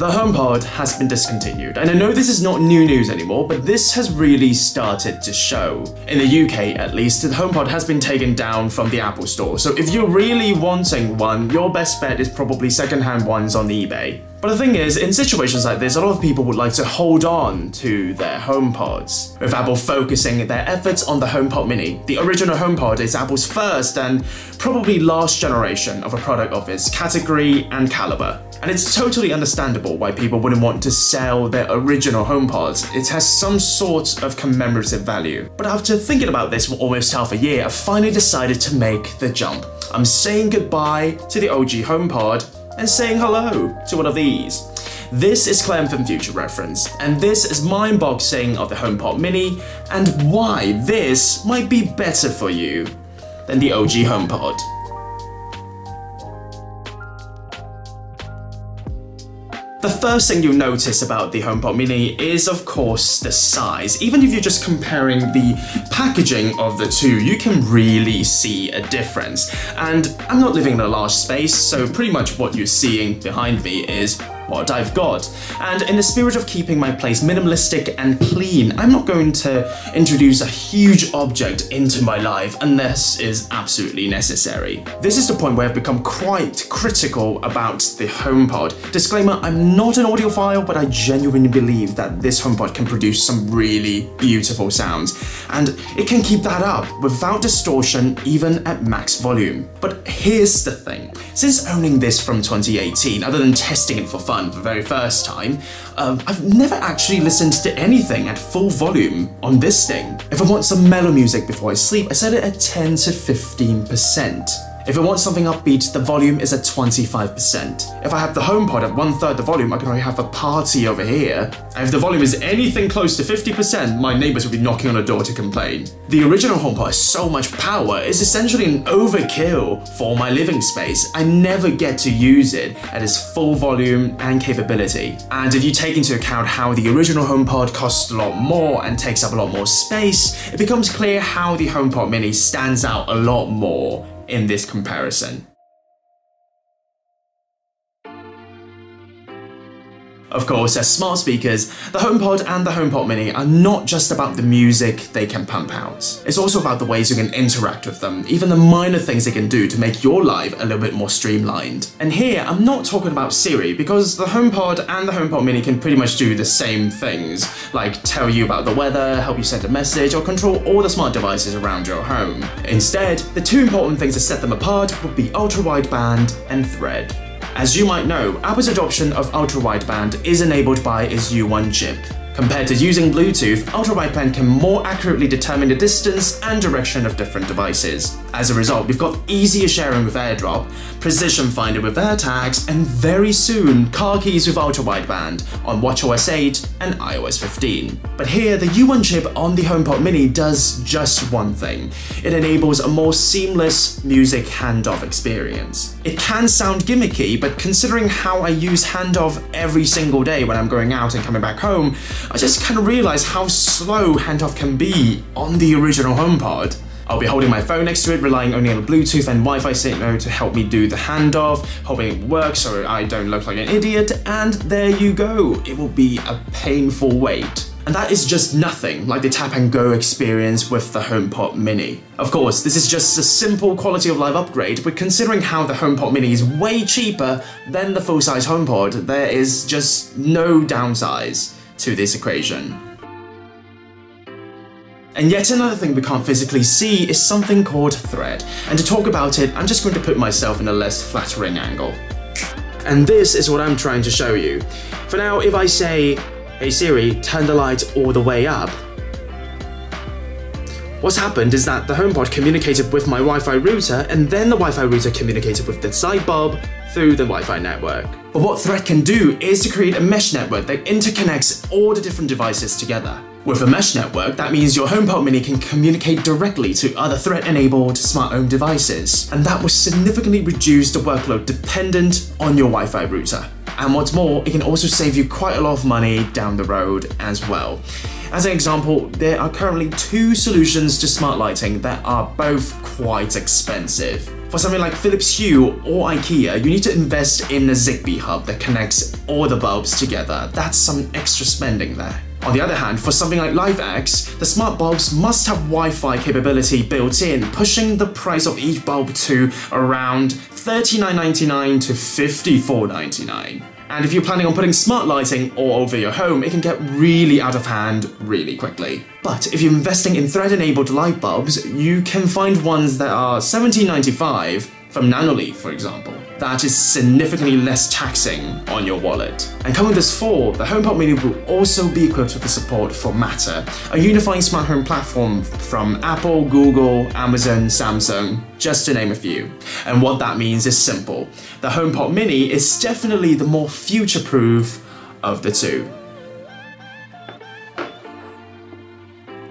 The HomePod has been discontinued, and I know this is not new news anymore, but this has really started to show. In the UK at least, the HomePod has been taken down from the Apple Store, so if you're really wanting one, your best bet is probably second-hand ones on eBay. But the thing is, in situations like this, a lot of people would like to hold on to their HomePods. With Apple focusing their efforts on the HomePod mini, the original HomePod is Apple's first and probably last generation of a product of its category and caliber. And it's totally understandable why people wouldn't want to sell their original HomePods. It has some sort of commemorative value. But after thinking about this for almost half a year, I finally decided to make the jump. I'm saying goodbye to the OG HomePod and saying hello to one of these. This is Clem from Future Reference, and this is my unboxing of the HomePod mini and why this might be better for you than the OG HomePod. The first thing you'll notice about the HomePod mini is, of course, the size. Even if you're just comparing the packaging of the two, you can really see a difference. And I'm not living in a large space, so pretty much what you're seeing behind me is what I've got. And in the spirit of keeping my place minimalistic and clean, I'm not going to introduce a huge object into my life unless is absolutely necessary. This is the point where I've become quite critical about the HomePod. Disclaimer, I'm not an audiophile, but I genuinely believe that this HomePod can produce some really beautiful sounds. And it can keep that up without distortion, even at max volume. But here's the thing. Since owning this from 2018, other than testing it for fun for the very first time, I've never actually listened to anything at full volume on this thing. If I want some mellow music before I sleep, I set it at 10 to 15%. If I want something upbeat, the volume is at 25%. If I have the HomePod at 1/3 the volume, I can already have a party over here. And if the volume is anything close to 50%, my neighbors will be knocking on the door to complain. The original HomePod has so much power, it's essentially an overkill for my living space. I never get to use it at its full volume and capability. And if you take into account how the original HomePod costs a lot more and takes up a lot more space, it becomes clear how the HomePod mini stands out a lot more in this comparison. Of course, as smart speakers, the HomePod and the HomePod mini are not just about the music they can pump out. It's also about the ways you can interact with them, even the minor things they can do to make your life a little bit more streamlined. And here, I'm not talking about Siri, because the HomePod and the HomePod mini can pretty much do the same things, like tell you about the weather, help you send a message, or control all the smart devices around your home. Instead, the two important things that set them apart would be ultra-wideband and Thread. As you might know, Apple's adoption of ultra-wideband is enabled by its U1 chip. Compared to using Bluetooth, ultra-wideband can more accurately determine the distance and direction of different devices. As a result, we've got easier sharing with AirDrop, precision finder with AirTags, and very soon, car keys with ultra-wideband on watchOS 8 and iOS 15. But here, the U1 chip on the HomePod mini does just one thing. It enables a more seamless music handoff experience. It can sound gimmicky, but considering how I use handoff every single day when I'm going out and coming back home, I just kind of realized how slow handoff can be on the original HomePod. I'll be holding my phone next to it, relying only on Bluetooth and Wi-Fi signal to help me do the handoff, hoping it works so I don't look like an idiot, and there you go. It will be a painful wait. And that is just nothing like the tap and go experience with the HomePod mini. Of course, this is just a simple quality of life upgrade, but considering how the HomePod mini is way cheaper than the full-size HomePod, there is just no downsides to this equation. And yet another thing we can't physically see is something called Thread. And to talk about it, I'm just going to put myself in a less flattering angle. And this is what I'm trying to show you. For now, if I say, "Hey Siri, turn the light all the way up," what's happened is that the HomePod communicated with my Wi-Fi router, and then the Wi-Fi router communicated with the side bulb through the Wi-Fi network. But what Thread can do is to create a mesh network that interconnects all the different devices together. With a mesh network, that means your HomePod mini can communicate directly to other Thread-enabled smart home devices, and that will significantly reduce the workload dependent on your Wi-Fi router. And what's more, it can also save you quite a lot of money down the road as well. As an example, there are currently two solutions to smart lighting that are both quite expensive. For something like Philips Hue or IKEA, you need to invest in a Zigbee hub that connects all the bulbs together. That's some extra spending there. On the other hand, for something like LifeX, the smart bulbs must have Wi-Fi capability built in, pushing the price of each bulb to around $39.99 to $54.99. And if you're planning on putting smart lighting all over your home, it can get really out of hand really quickly. But if you're investing in thread-enabled light bulbs, you can find ones that are $17.95 from Nanoleaf, for example. That is significantly less taxing on your wallet. And coming this fall, the HomePod Mini will also be equipped with the support for Matter, a unifying smart home platform from Apple, Google, Amazon, Samsung, just to name a few. And what that means is simple. The HomePod Mini is definitely the more future-proof of the two.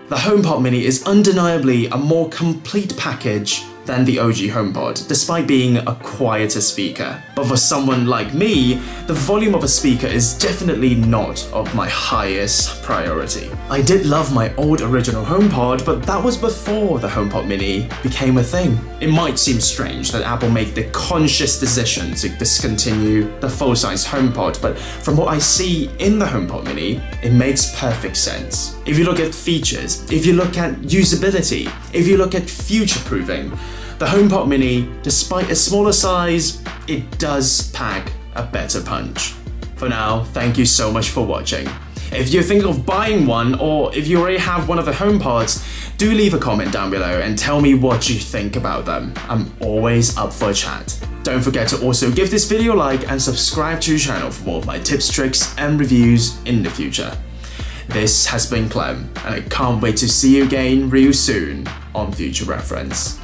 The HomePod Mini is undeniably a more complete package than the OG HomePod, despite being a quieter speaker. But for someone like me, the volume of a speaker is definitely not of my highest priority. I did love my old original HomePod, but that was before the HomePod Mini became a thing. It might seem strange that Apple made the conscious decision to discontinue the full-size HomePod, but from what I see in the HomePod Mini, it makes perfect sense. If you look at features, if you look at usability, if you look at future-proofing, the HomePod Mini, despite a smaller size, it does pack a better punch. For now, thank you so much for watching. If you're thinking of buying one, or if you already have one of the HomePods, do leave a comment down below and tell me what you think about them. I'm always up for a chat. Don't forget to also give this video a like and subscribe to the channel for more of my tips, tricks, and reviews in the future. This has been Clem, and I can't wait to see you again real soon on Future Reference.